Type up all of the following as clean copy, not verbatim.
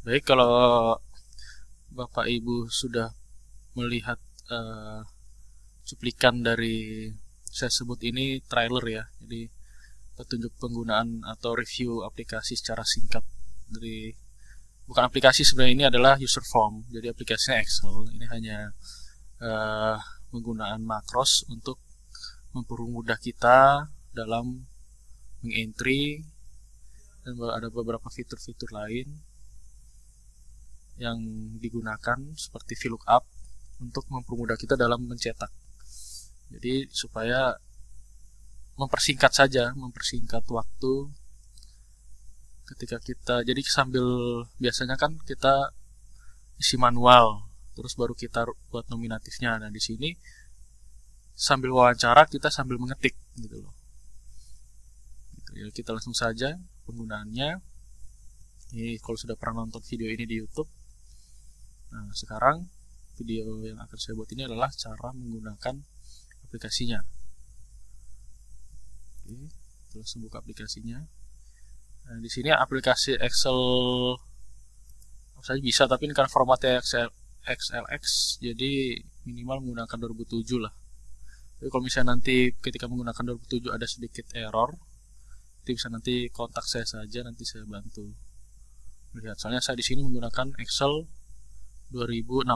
Baik, kalau Bapak Ibu sudah melihat cuplikan dari saya sebut ini trailer ya. Jadi petunjuk penggunaan atau review aplikasi secara singkat dari bukan aplikasi, sebenarnya ini adalah user form. Jadi aplikasinya Excel. Ini hanya penggunaan makros untuk mempermudah kita dalam mengentry, dan ada beberapa fitur-fitur lain yang digunakan seperti VLOOKUP untuk mempermudah kita dalam mencetak. Jadi supaya mempersingkat waktu ketika kita, jadi sambil biasanya kan kita isi manual terus baru kita buat nominatifnya. Nah, di sini sambil wawancara kita sambil mengetik gitu loh. Ya, kita langsung saja penggunaannya. Ini kalau sudah pernah nonton video ini di YouTube. Nah, sekarang video yang akan saya buat ini adalah cara menggunakan aplikasinya. Oke, terus buka aplikasinya. Nah, di sini aplikasi Excel saya bisa, tapi ini kan formatnya XLX, jadi minimal menggunakan 2007 lah. Tapi kalau misalnya nanti ketika menggunakan 2007 ada sedikit error, itu bisa nanti kontak saya saja, nanti saya bantu lihat. Soalnya saya di sini menggunakan Excel 2016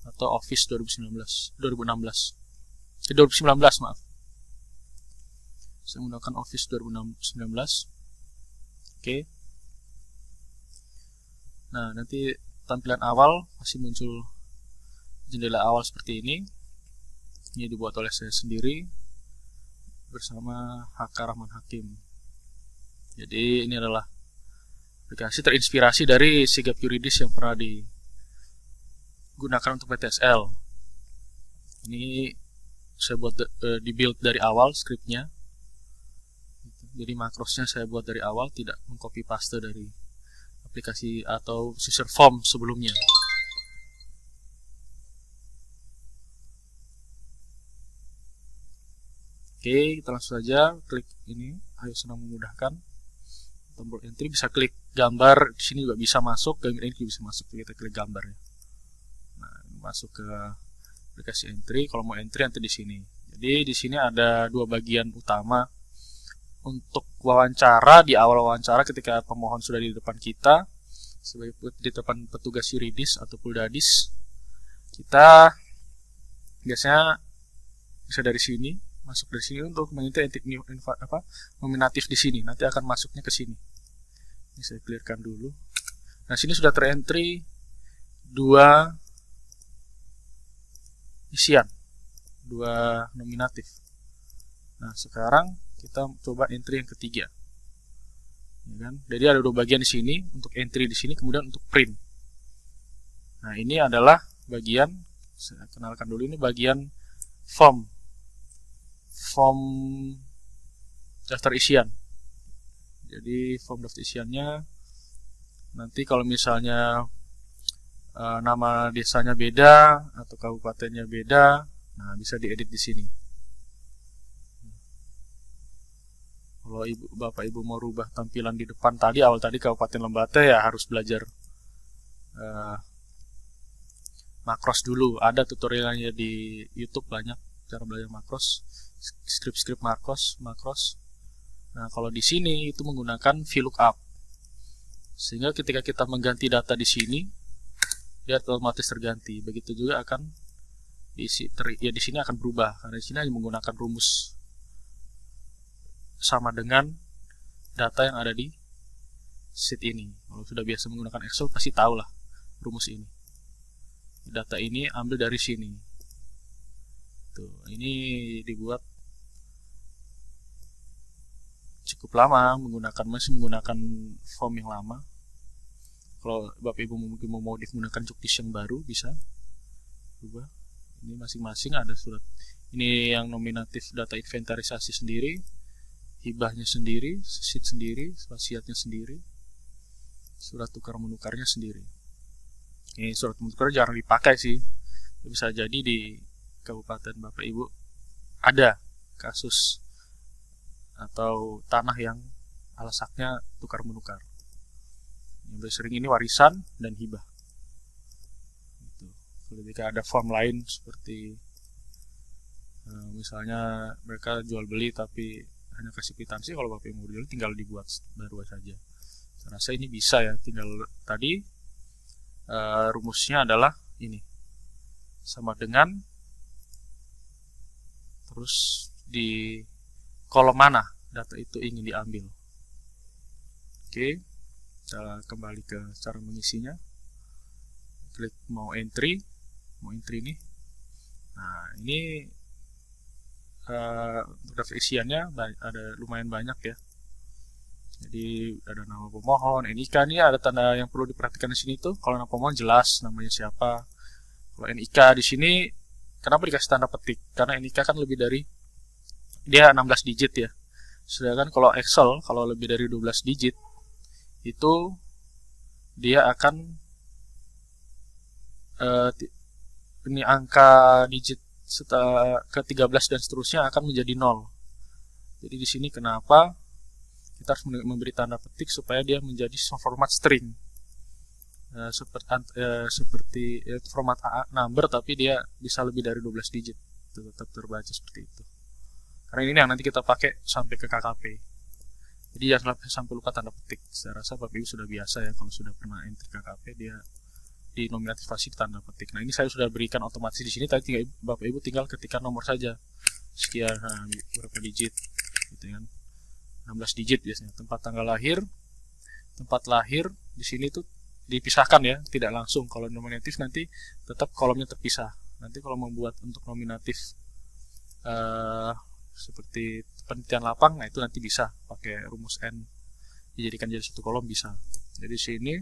atau Office 2019 maaf. Saya menggunakan Office 2019. Oke. Nah, nanti tampilan awal masih muncul jendela awal seperti ini. Ini dibuat oleh saya sendiri bersama HK Rahman Hakim. Jadi ini adalah aplikasi terinspirasi dari Sigap Yuridis yang pernah digunakan untuk PTSL. Ini saya buat dibuild dari awal scriptnya. Jadi makrosnya saya buat dari awal, tidak mengcopy paste dari aplikasi atau user form sebelumnya. Oke, kita langsung saja klik ini. Ayo senang memudahkan. Tombol entry, bisa klik gambar. Di sini juga bisa masuk. Gambar ini bisa masuk. Kita klik gambar ya. Nah, masuk ke aplikasi entry. Kalau mau entry nanti di sini. Jadi di sini ada dua bagian utama. Untuk wawancara, di awal wawancara ketika pemohon sudah di depan kita sebagai di depan petugas yuridis atau puldadis, kita biasanya bisa dari sini, masuk dari sini untuk mengintip nominatif di sini. Nanti akan masuknya ke sini. Ini saya clearkan dulu. Nah, sini sudah terentry dua isian, dua nominatif. Nah, sekarang kita coba entry yang ketiga, ya kan? Jadi ada dua bagian di sini, untuk entry di sini, kemudian untuk print. Nah, ini adalah bagian, saya kenalkan dulu, ini bagian form daftar isian. Jadi form daftar isiannya nanti kalau misalnya nama desanya beda atau kabupatennya beda, nah bisa diedit di sini. Kalau Bapak Ibu mau rubah tampilan di depan awal tadi Kabupaten Lembata, ya harus belajar makros dulu. Ada tutorialnya di YouTube banyak cara belajar makros, script makros. Nah, kalau di sini itu menggunakan VLOOKUP. Sehingga ketika kita mengganti data di sini, dia otomatis terganti. Begitu juga akan di sini akan berubah karena di sini hanya menggunakan rumus sama dengan data yang ada di sheet ini. Kalau sudah biasa menggunakan Excel pasti tahu lah rumus ini. Data ini ambil dari sini. Tuh, ini dibuat cukup lama, masih menggunakan form yang lama. Kalau Bapak Ibu mungkin mau modif menggunakan cookies yang baru, bisa ubah. Ini masing-masing ada surat. Ini yang nominatif data inventarisasi sendiri, hibahnya sendiri, sheet sendiri, wasiatnya sendiri, surat tukar menukarnya sendiri. Ini surat menukar jarang dipakai sih. Bisa jadi di kabupaten Bapak Ibu ada kasus atau tanah yang alasaknya tukar menukar. sering ini warisan dan hibah. Gitu. Ketika ada form lain seperti misalnya mereka jual beli tapi hanya kasih kwitansi, kalau Bapak Ibu jual tinggal dibuat baru saja. Saya rasa ini bisa ya, tinggal tadi rumusnya adalah ini sama dengan terus di kolom mana data itu ingin diambil. Oke, kita kembali ke cara mengisinya. Klik mau entry ini. Nah, ini untuk daftar isiannya ada lumayan banyak ya. Jadi ada nama pemohon, NIK, ini ada tanda yang perlu diperhatikan di sini tuh. Kalau nama pemohon jelas namanya siapa. Kalau NIK di sini kenapa dikasih tanda petik? Karena NIK kan lebih dari dia 16 digit ya. Sedangkan kalau Excel kalau lebih dari 12 digit itu dia akan ini angka digit setelah ke 13 dan seterusnya akan menjadi 0. Jadi di sini kenapa kita harus memberi tanda petik supaya dia menjadi format string. Seperti format number tapi dia bisa lebih dari 12 digit. Tetap terbaca seperti itu. Karena ini yang nanti kita pakai sampai ke KKP. Jadi jangan sampai lupa tanda petik. Saya rasa Bapak Ibu sudah biasa ya, kalau sudah pernah entry KKP dia di nominativasi tanda petik. Nah, ini saya sudah berikan otomatis di sini, tadi Bapak Ibu tinggal ketikkan nomor saja. Sekian berapa digit gitu kan. 16 digit biasanya. Tempat tanggal lahir, tempat lahir di sini tuh dipisahkan ya, tidak langsung. Kalau nominatif nanti tetap kolomnya terpisah. Nanti kalau membuat untuk nominatif seperti penelitian lapang, nah itu nanti bisa pakai rumus N dijadikan jadi satu kolom bisa. Jadi sini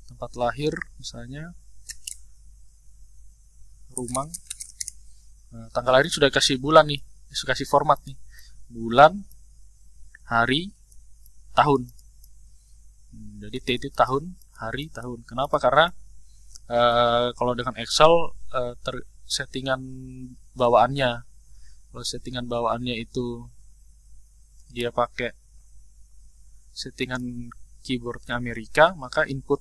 tempat lahir misalnya Rumang, tanggal lahir sudah kasih bulan nih, sudah kasih format nih, bulan, hari, tahun. Jadi T itu tahun, hari, tahun. Kenapa? Karena kalau dengan Excel settingan bawaannya. Kalau settingan bawaannya itu dia pakai settingan keyboardnya Amerika, maka input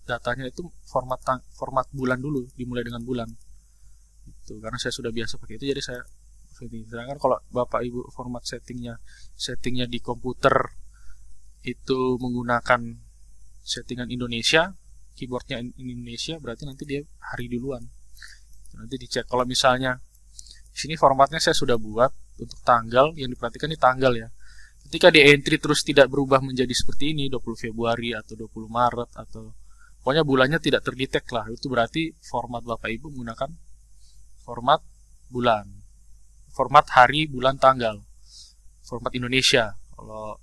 datanya itu format bulan dulu, dimulai dengan bulan. Itu karena saya sudah biasa pakai itu, jadi saya setting. Sedangkan kalau Bapak Ibu format settingnya di komputer itu menggunakan settingan Indonesia, keyboardnya Indonesia, berarti nanti dia hari duluan. Nanti dicek. Kalau misalnya di sini formatnya saya sudah buat untuk tanggal, yang diperhatikan di tanggal ya. Ketika di entry terus tidak berubah menjadi seperti ini, 20 Februari atau 20 Maret atau pokoknya bulannya tidak terdetek lah, itu berarti format Bapak Ibu menggunakan format bulan, format hari, bulan, tanggal, format Indonesia. Kalau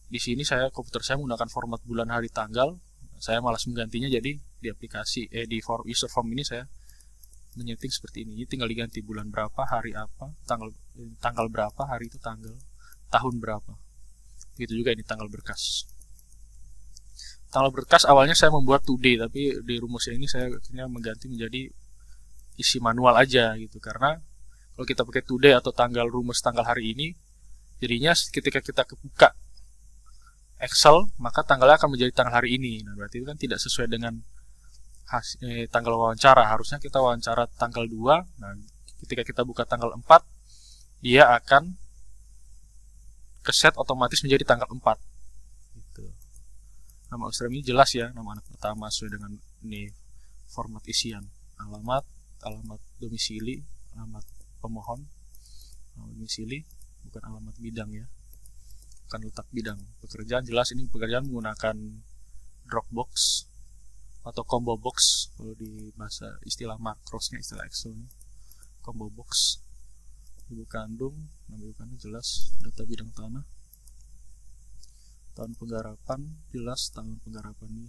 di sini komputer saya menggunakan format bulan, hari, tanggal, saya malas menggantinya, jadi di aplikasi di user form ini saya menyeting seperti ini. Jadi tinggal diganti bulan berapa, hari apa, tanggal berapa, hari itu tanggal, tahun berapa. Begitu juga ini tanggal berkas. Tanggal berkas awalnya saya membuat today, tapi di rumusnya ini saya akhirnya mengganti menjadi isi manual aja gitu. Karena kalau kita pakai today atau rumus tanggal hari ini, jadinya ketika kita buka Excel, maka tanggalnya akan menjadi tanggal hari ini. Nah, berarti itu kan tidak sesuai dengan tanggal wawancara. Harusnya kita wawancara tanggal 2. Nah, ketika kita buka tanggal 4, dia akan keset otomatis menjadi tanggal 4 gitu. Nama Australia ini jelas ya, nama anak pertama sesuai dengan ini format isian, alamat domisili, alamat pemohon, alamat domisili, bukan alamat bidang ya, bukan letak bidang. Pekerjaan jelas, ini pekerjaan menggunakan Dropbox atau combo box kalau di bahasa istilah makrosnya, istilah Excel ini combo box. Ibu kandung, nama ibu kandung jelas, data bidang tanah, tahun penggarapan jelas, tahun penggarapan ini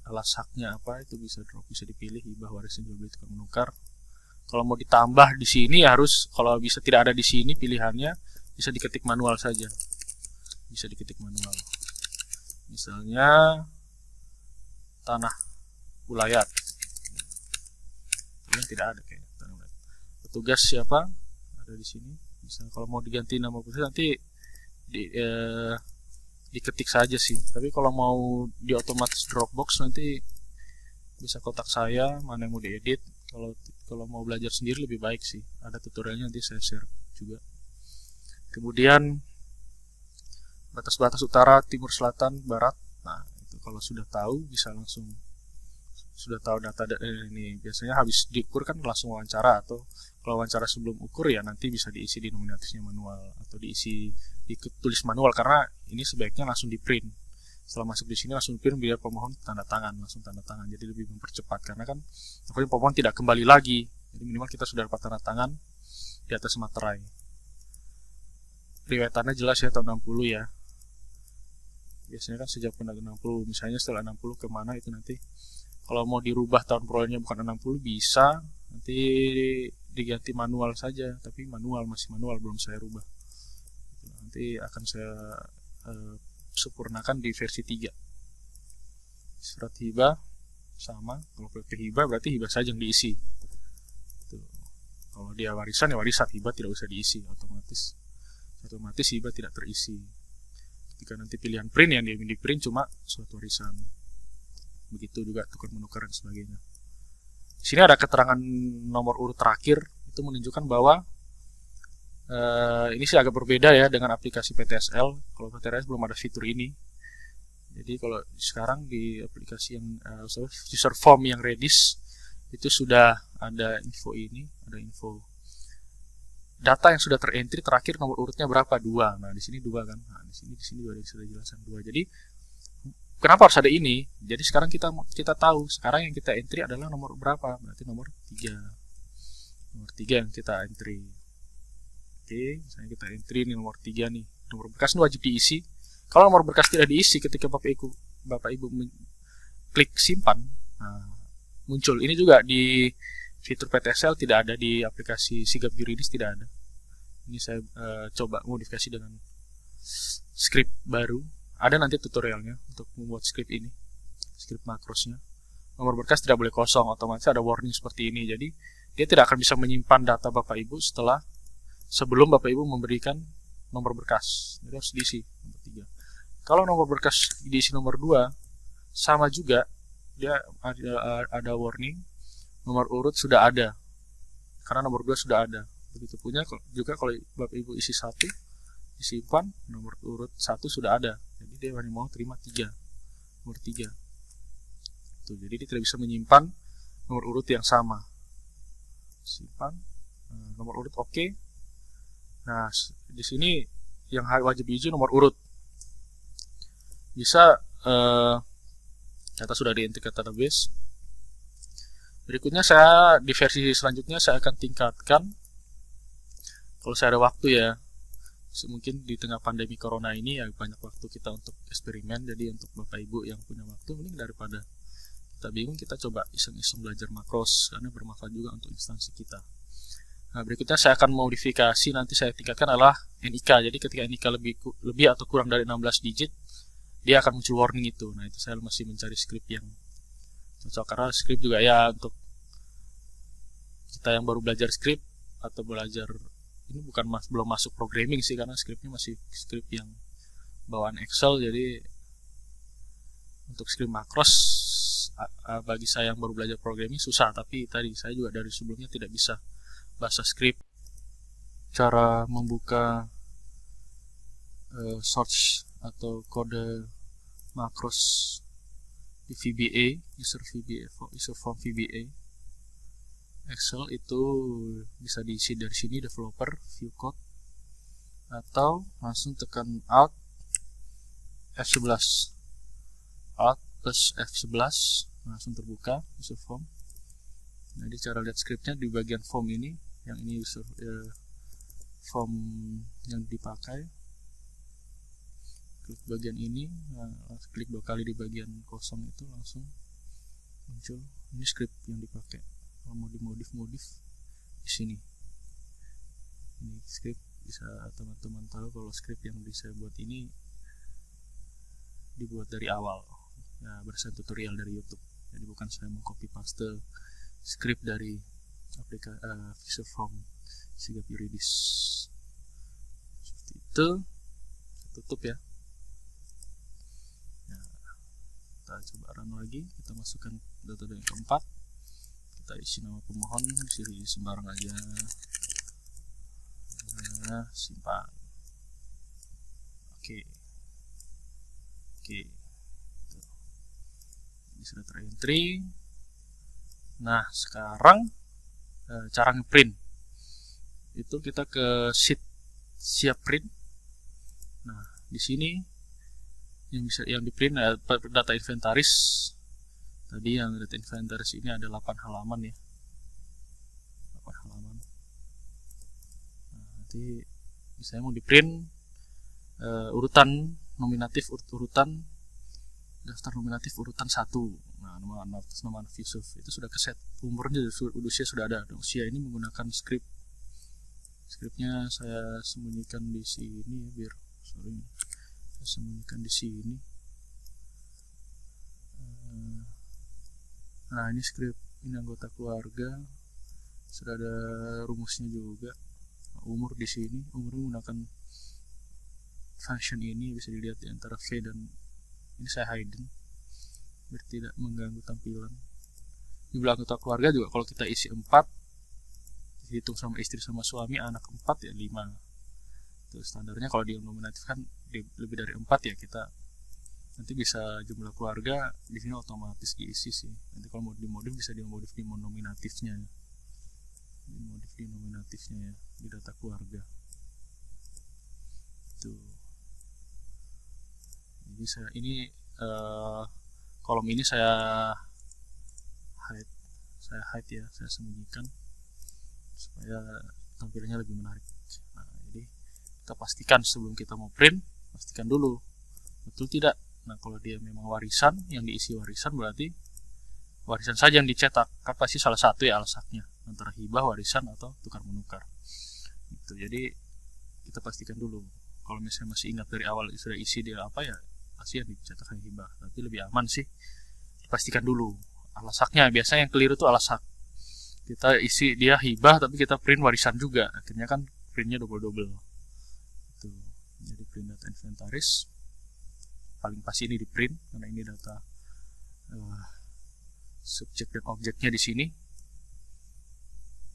alas haknya apa, itu bisa bisa dipilih, hibah, warisan, jual beli, tukar menukar. Kalau mau ditambah di sini harus, kalau bisa tidak ada di sini pilihannya, bisa diketik manual saja, bisa diketik manual. Misalnya tanah ulayat, ini tidak ada kayaknya tanah ulayat. Petugas siapa ada di sini. Misalnya kalau mau diganti nama petugas nanti diketik saja sih. Tapi kalau mau di otomatis Dropbox nanti bisa kontak saya mana yang mau diedit. Kalau mau belajar sendiri lebih baik sih, ada tutorialnya nanti saya share juga. Kemudian batas-batas utara, timur, selatan, barat. Nah itu kalau sudah tahu bisa langsung, sudah tahu data ini biasanya habis diukur kan langsung wawancara, atau kalau wawancara sebelum ukur ya nanti bisa diisi di nominatifnya manual atau diisi ditulis manual, karena ini sebaiknya langsung di print. Setelah masuk di sini langsung print biar pemohon langsung tanda tangan, jadi lebih mempercepat, karena kan takutnya pemohon tidak kembali lagi. Jadi minimal kita sudah dapat tanda tangan di atas materai. Riwayatannya jelas ya, tahun 60 ya. Biasanya kan sejak tahun 60, misalnya setelah 60 kemana itu nanti. Kalau mau dirubah tahun perolehannya bukan 60 bisa, nanti diganti manual saja, tapi masih manual, belum saya rubah. Nanti akan saya sempurnakan di versi 3. Surat hibah sama, kalau PP hibah berarti hibah saja yang diisi. Kalau dia warisan ya warisan, hibah tidak usah diisi, otomatis hibah tidak terisi. Ketika nanti pilihan print yang di print cuma surat warisan. Begitu juga tukar menukar dan sebagainya. Di sini ada keterangan nomor urut terakhir, itu menunjukkan bahwa ini sih agak berbeda ya dengan aplikasi PTSL. Kalau PTSL belum ada fitur ini. Jadi kalau sekarang di aplikasi yang user form yang Redis itu sudah ada info ini, ada info data yang sudah terentry terakhir nomor urutnya berapa, 2. Nah, di sini 2 kan. Nah, di sini sudah jelaskan 2. Jadi kenapa harus ada ini? Jadi sekarang kita tahu sekarang yang kita entry adalah nomor berapa? Berarti nomor 3. Nomor 3 yang kita entry. Oke, misalnya kita entry nih nomor 3 nih. Nomor berkas ini wajib diisi. Kalau nomor berkas tidak diisi ketika Bapak Ibu klik simpan, nah, muncul. Ini juga di fitur PTSL tidak ada, di aplikasi Sigap Juridis tidak ada. Ini saya coba modifikasi dengan script baru. Ada nanti tutorialnya untuk membuat script ini, script makrosnya. Nomor berkas tidak boleh kosong, otomatis ada warning seperti ini. Jadi dia tidak akan bisa menyimpan data Bapak Ibu sebelum Bapak Ibu memberikan nomor berkas. Jadi harus diisi nomor 3. Kalau nomor berkas diisi nomor 2, sama juga dia ada warning, nomor urut sudah ada, karena nomor 2 sudah ada. Begitu punya juga kalau Bapak Ibu isi 1, disimpan, nomor urut 1 sudah ada. Jadi dia hanya mau terima 3, nomor 3. Tuh, jadi dia tidak bisa menyimpan nomor urut yang sama. Simpan, nomor urut oke. Nah, di sini yang wajib diisi nomor urut. Bisa data sudah di-entry ke database. Berikutnya di versi selanjutnya saya akan tingkatkan, kalau saya ada waktu ya, mungkin di tengah pandemi corona ini ya banyak waktu kita untuk eksperimen. Jadi untuk Bapak Ibu yang punya waktu, mending daripada kita bingung, kita coba iseng-iseng belajar makros, karena bermanfaat juga untuk instansi kita. Nah, berikutnya saya akan modifikasi, nanti saya tingkatkan adalah NIK. Jadi ketika NIK lebih atau kurang dari 16 digit, dia akan muncul warning itu. Nah, itu saya masih mencari script yang cocok, karena script juga ya untuk kita yang baru belajar script atau belajar ini belum masuk programming sih, karena scriptnya masih script yang bawaan Excel. Jadi untuk script makros bagi saya yang baru belajar programming susah, tapi tadi saya juga dari sebelumnya tidak bisa bahasa script. Cara membuka search atau kode makros di VBA, user form VBA Excel itu bisa diisi dari sini, developer, view code, atau langsung tekan Alt F11, Alt plus F11, langsung terbuka user form. Jadi cara lihat scriptnya di bagian form ini, yang ini user form yang dipakai. Klik bagian ini, klik 2 kali di bagian kosong itu, langsung muncul ini script yang dipakai. Kalau mau dimodif di sini. Ini script, bisa teman-teman tahu kalau script yang bisa buat ini dibuat dari awal. Ya, berdasarkan tutorial dari YouTube. Jadi bukan saya mengcopy paste script dari aplikasi form Sigap Juridis. Seperti itu. Tutup ya. Kita coba run lagi, kita masukkan data yang keempat, kita isi nama pemohon, isi sembarang aja, simpan. Oke, ini sudah terentry. Nah, sekarang cara ngeprint itu kita ke sheet siap print. Nah, di sini yang di print data inventaris. Tadi yang data inventaris ini ada 8 halaman ya. 8 halaman. Nah, nanti misalnya mau di print urutan nominatif, urutan daftar nominatif urutan 1. Nah, nama anak Yusuf itu sudah keset, umurnya usia sudah ada. Usia ini menggunakan skripnya saya sembunyikan di sini ya, biar saya sembunyikan di sini. Nah, ini skrip, ini anggota keluarga, sudah ada rumusnya juga. Umur di sini, umurnya menggunakan function ini, bisa dilihat di antara V dan ini saya hidden biar tidak mengganggu tampilan. Di belakang anggota keluarga juga kalau kita isi 4, dihitung sama istri sama suami, anak 4 ya 5. Itu standarnya. Kalau dia nominatif kan lebih dari 4 ya, kita nanti bisa jumlah keluarga di sini otomatis diisi sih. Nanti kalau mau dimodif bisa dimodif di nominatifnya ya. Ya di data keluarga. Tuh. Jadi kolom ini saya hide ya, saya sembunyikan supaya tampilannya lebih menarik. Nah, jadi kita pastikan sebelum kita mau print, pastikan dulu betul tidak. Nah, kalau dia memang warisan, yang diisi warisan, berarti warisan saja yang dicetak, kan pasti salah satu ya alasaknya antara hibah, warisan, atau tukar menukar gitu. Jadi kita pastikan dulu. Kalau misalnya masih ingat dari awal sudah isi dia apa ya, pasti yang dicetak hibah. Tapi lebih aman sih pastikan dulu alasaknya. Biasanya yang keliru itu alasak, kita isi dia hibah tapi kita print warisan juga, akhirnya kan printnya double itu. Jadi print data inventaris paling pas ini di print, karena ini data subjek dan objeknya di sini.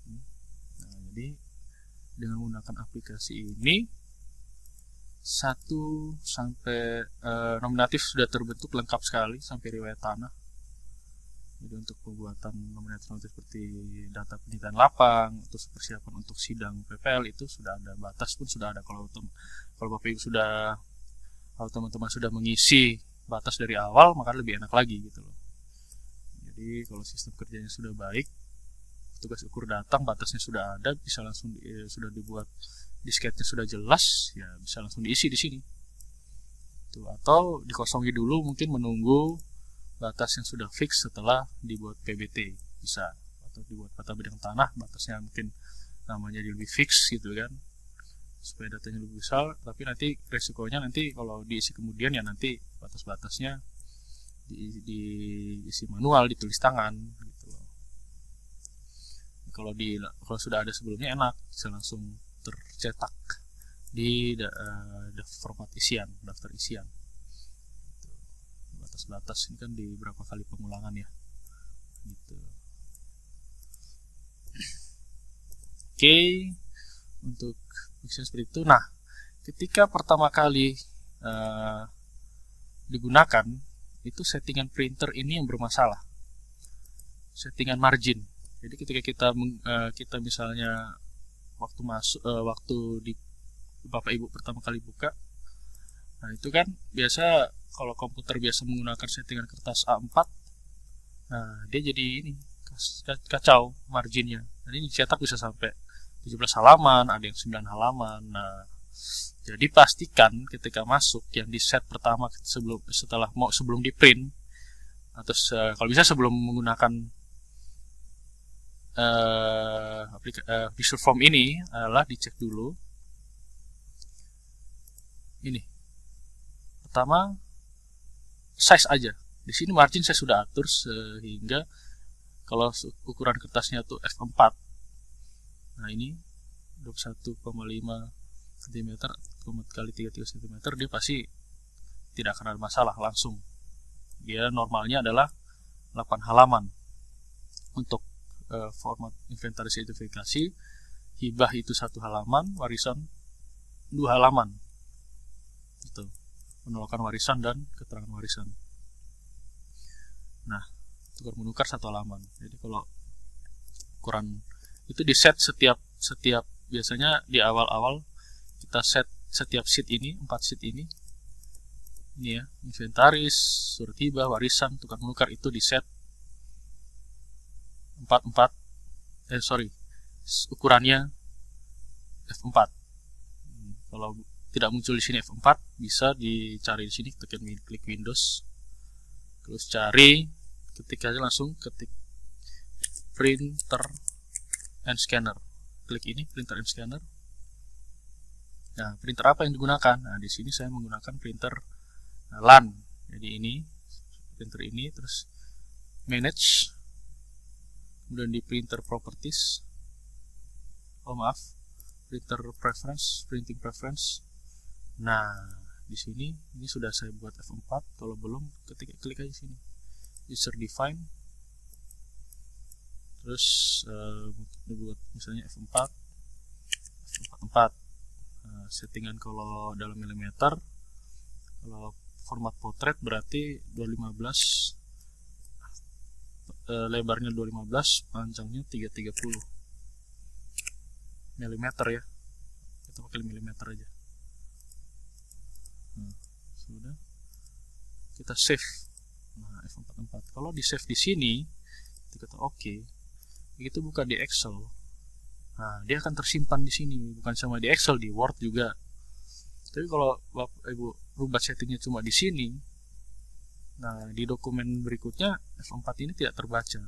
Nah, jadi dengan menggunakan aplikasi ini 1 sampai nominatif sudah terbentuk lengkap sekali sampai riwayat tanah. Jadi untuk pembuatan nominatif seperti data penelitian lapang, atau persiapan untuk sidang PPL itu sudah ada, batas pun sudah ada. Kalau Bapak Ibu kalau teman-teman sudah mengisi batas dari awal, maka lebih enak lagi gitu loh. Jadi kalau sistem kerjanya sudah baik, tugas ukur datang, batasnya sudah ada, bisa langsung sudah dibuat, disketnya sudah jelas, ya bisa langsung diisi di sini. Tuh, atau dikosongi dulu, mungkin menunggu batas yang sudah fix setelah dibuat PBT bisa, atau dibuat peta bidang tanah, batasnya mungkin namanya lebih fix gitu kan, supaya datanya lebih besar. Tapi nanti resikonya nanti kalau diisi kemudian ya nanti batas-batasnya diisi manual, ditulis tangan gitu loh. Kalau sudah ada sebelumnya enak, bisa langsung tercetak di format isian, daftar isian. Batas-batas ini kan di berapa kali pengulangan ya gitu. Oke, untuk seperti itu. Nah, ketika pertama kali digunakan, itu settingan printer ini yang bermasalah, settingan margin. Jadi ketika kita misalnya waktu di Bapak Ibu pertama kali buka, nah itu kan biasa kalau komputer biasa menggunakan settingan kertas A4, nah dia jadi ini kacau marginnya. Jadi dicetak bisa sampai 17 halaman, ada yang 9 halaman. Nah, jadi pastikan ketika masuk yang di set pertama sebelum di print, atau kalau bisa sebelum menggunakan visual form ini adalah dicek dulu. Ini pertama size aja. Di sini margin saya sudah atur sehingga kalau ukuran kertasnya tuh F4. Nah, ini 21,5 cm kali 33 cm, dia pasti tidak akan ada masalah langsung dia normalnya adalah 8 halaman. Untuk format inventaris identifikasi, hibah itu 1 halaman, warisan 2 halaman. Itu penolakan warisan dan keterangan warisan. Nah, tukar menukar 1 halaman. Jadi kalau ukuran itu di set setiap biasanya di awal-awal kita set setiap sheet ini, 4 sheet ini ya, inventaris, surat hibah, warisan, tukar menukar itu di set 4 ukurannya F4. Kalau tidak muncul di sini F4, bisa dicari di sini, klik Windows, terus cari, ketik aja langsung ketik printer and scanner. Klik ini printer and scanner. Nah, printer apa yang digunakan? Nah, di sini saya menggunakan printer LAN. Jadi ini printer ini, terus manage, kemudian di printer properties. Printer preference, printing preference. Nah, di sini ini sudah saya buat F4. Kalau belum, klik aja sini. User define. Terus buat misalnya F4. Settingan kalau dalam milimeter, kalau format potret berarti 215, lebarnya 215, panjangnya 330 milimeter ya, kita pakai milimeter aja. Sudah, kita save. Nah, F44. Kalau di save di sini, kita oke, begitu buka di Excel. Nah, dia akan tersimpan di sini, bukan sama di Excel, di Word juga. Tapi kalau Bapak Ibu rubah settingnya cuma di sini, nah di dokumen berikutnya F4 ini tidak terbaca.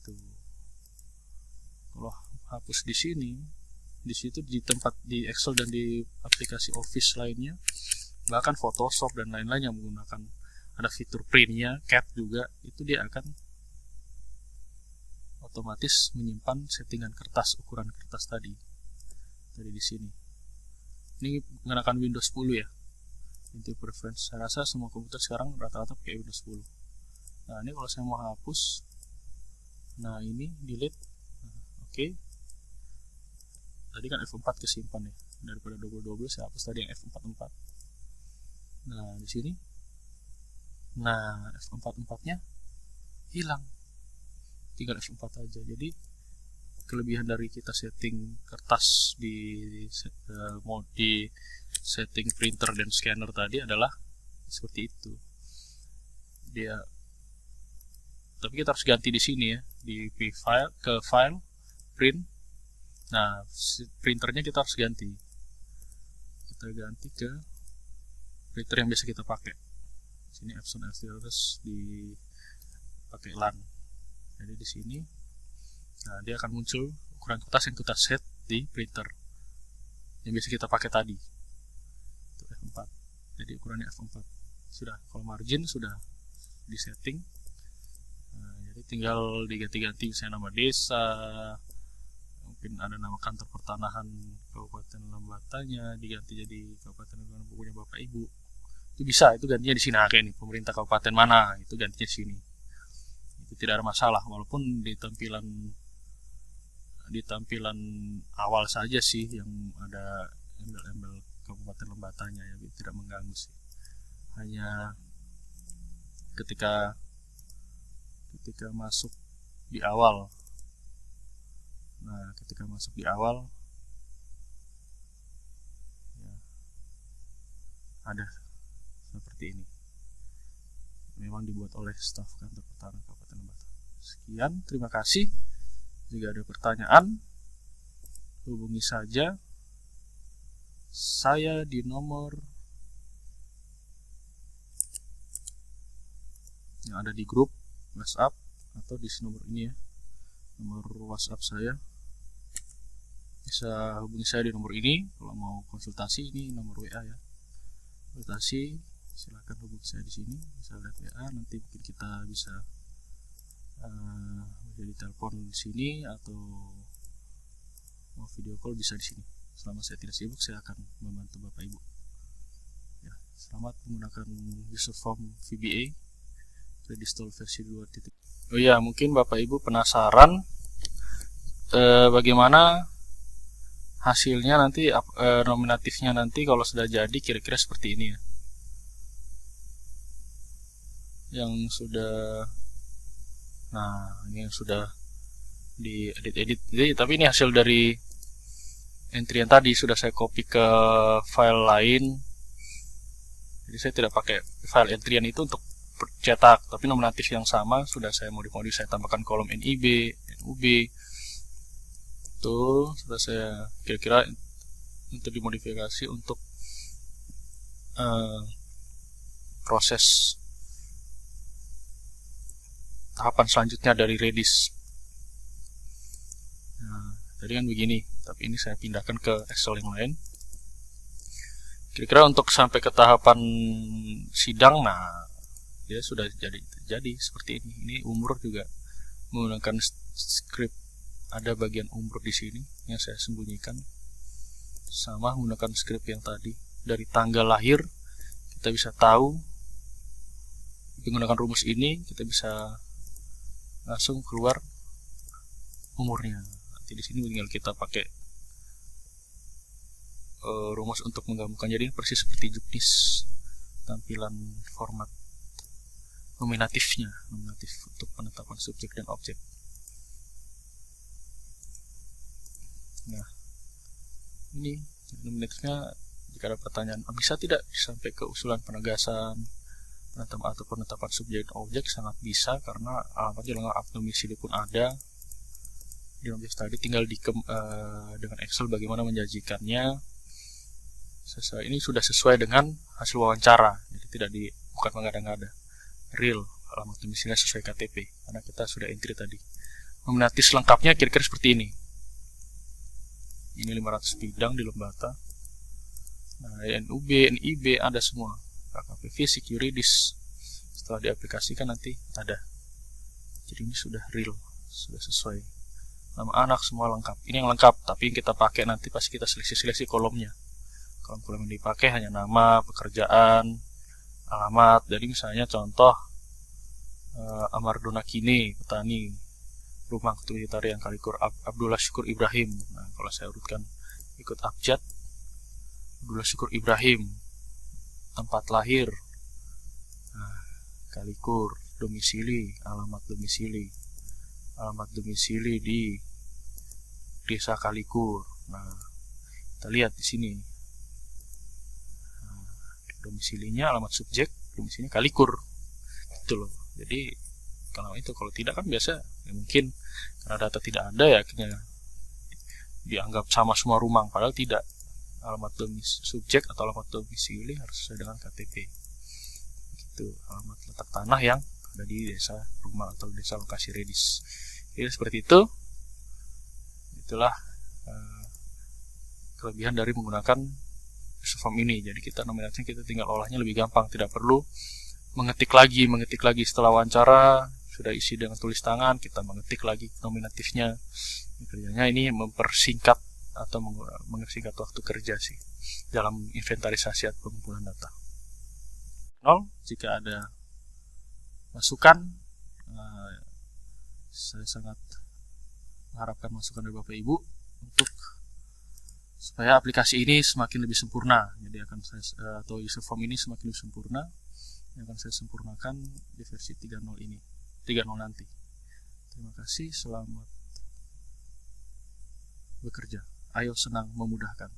Tuh. Kalau hapus di sini, di situ di tempat di Excel dan di aplikasi Office lainnya, bahkan Photoshop dan lain-lain yang menggunakan ada fitur printnya, CAT juga, itu dia akan otomatis menyimpan settingan kertas, ukuran kertas tadi di sini. Ini menggunakan Windows 10 ya, Intuitive Preference. Saya rasa semua komputer sekarang rata-rata pakai Windows 10. Nah, ini kalau saya mau hapus, nah ini delete. Oke. Tadi kan F4 kesimpan ya, daripada double saya hapus tadi yang F44. Nah, di sini, nah F44-nya hilang, tinggal F4 aja. Jadi kelebihan dari kita setting kertas di setting printer dan scanner tadi adalah seperti itu. Tapi kita harus ganti di sini ya, di file print. Nah, printernya kita harus ganti. Kita ganti ke printer yang biasa kita pakai. Sini Epson F300 dipakai LAN. Jadi di sini, nah dia akan muncul ukuran kertas yang kita set di printer yang biasa kita pakai tadi. Itu F4. Jadi ukurannya F4. Sudah, kalau margin sudah disetting. Nah, jadi tinggal diganti-ganti misalnya nama desa, mungkin ada nama kantor pertanahan Kabupaten Lambatanya, diganti jadi Kabupaten Lambatanya punya Bapak Ibu. Itu bisa, itu gantinya di sini. Nah, kayak ini pemerintah kabupaten mana, itu gantinya di sini. Itu tidak ada masalah, walaupun di tampilan awal saja sih yang ada embel-embel Kabupaten Lambatanya ya, tidak mengganggu sih. Hanya ketika masuk di awal. Nah, ketika masuk di awal ya, ada seperti ini. Memang dibuat oleh staf kantor pertanahan Kabupaten Lembata. Sekian, terima kasih. Jika ada pertanyaan, hubungi saja saya di nomor yang ada di grup WhatsApp atau di nomor ini ya, nomor WhatsApp saya. Bisa hubungi saya di nomor ini. Kalau mau konsultasi, ini nomor WA ya, konsultasi silakan hubungi saya di sini. Bisa lihat WA, nanti mungkin kita bisa jadi telepon di sini atau mau video call bisa di sini. Selama saya tidak sibuk, saya akan membantu Bapak Ibu. Ya, Selamat menggunakan user form VBA Redis Tool versi 2. Oh iya, mungkin Bapak Ibu penasaran bagaimana hasilnya nanti, nominatifnya nanti kalau sudah jadi kira-kira seperti ini ya. Yang sudah, nah ini yang sudah diedit-edit. Tapi ini hasil dari entry yang tadi sudah saya copy ke file lain. Jadi saya tidak pakai file entryan itu untuk cetak, tapi nominatif yang sama sudah saya modif, saya tambahkan kolom NIB, NUB. Itu sudah saya kira-kira untuk dimodifikasi untuk proses tahapan selanjutnya dari Redis. Nah, tadi kan begini, tapi ini saya pindahkan ke Excel yang lain. Kira-kira untuk sampai ke tahapan sidang, nah dia sudah jadi seperti ini. Ini umur juga menggunakan script, ada bagian umur di sini yang saya sembunyikan, sama menggunakan script yang tadi. Dari tanggal lahir kita bisa tahu, menggunakan rumus ini kita bisa langsung keluar umurnya. Nanti di sini tinggal kita pakai rumus untuk menggabungkan, jadi persis seperti juknis tampilan format nominatif untuk penetapan subjek dan objek. Nah, ini nominatifnya. Jika ada pertanyaan, bisa tidak sampai ke usulan penegasan atau penetapan subjek dan objek, sangat bisa, karena alamatnya lengkap, domisili pun ada di objek tadi. Tinggal dengan Excel bagaimana menjanjikannya. Ini sudah sesuai dengan hasil wawancara, jadi bukan mengada-ngada, real, alamat domisilinya sesuai KTP, karena kita sudah entry tadi. Nominatif lengkapnya kira-kira seperti ini. Ini 500 bidang di Lembata. Nah, NUB, NIB ada semua, KKP fisik, yuridis. Setelah diaplikasikan nanti ada. Jadi ini sudah real, sudah sesuai. Nama anak semua lengkap. Ini yang lengkap, tapi yang kita pakai nanti pasti kita seleksi kolomnya. Kolom-kolom yang dipakai hanya nama, pekerjaan, alamat. Jadi misalnya contoh Amardona Kini, petani, rumah ketujuh tarian Kalikur, Abdullah Syukur Ibrahim. Nah, kalau saya urutkan ikut abjad, Abdullah Syukur Ibrahim, tempat lahir, nah, Kalikur, domisili, alamat domisili di Desa Kalikur. Nah, kita lihat di sini. Domisilinya, alamat subjek, domisilinya Kalikur, gitu loh. Jadi kalau tidak kan biasa ya mungkin karena data tidak ada ya akhirnya dianggap sama semua rumah, padahal tidak. Alamat subjek atau alamat domisili harus sesuai dengan KTP. Gitu, alamat letak tanah yang ada di desa rumah atau desa lokasi Redis. Jadi seperti itu. Itulah kelebihan dari menggunakan user form ini. Jadi kita nominasinya kita tinggal olahnya lebih gampang, tidak perlu mengetik lagi setelah wawancara sudah isi dengan tulis tangan, kita mengetik lagi nominatifnya. Kerjanya ini mempersingkat atau mengersingkat waktu kerja sih dalam inventarisasi atau pengumpulan data. Jika ada masukan, saya sangat mengharapkan masukan dari Bapak Ibu untuk supaya aplikasi ini semakin lebih sempurna. Jadi atau user form ini semakin lebih sempurna, yang akan saya sempurnakan di versi 3.0 ini, 3.0 nanti. Terima kasih, selamat bekerja. Ayo senang memudahkan.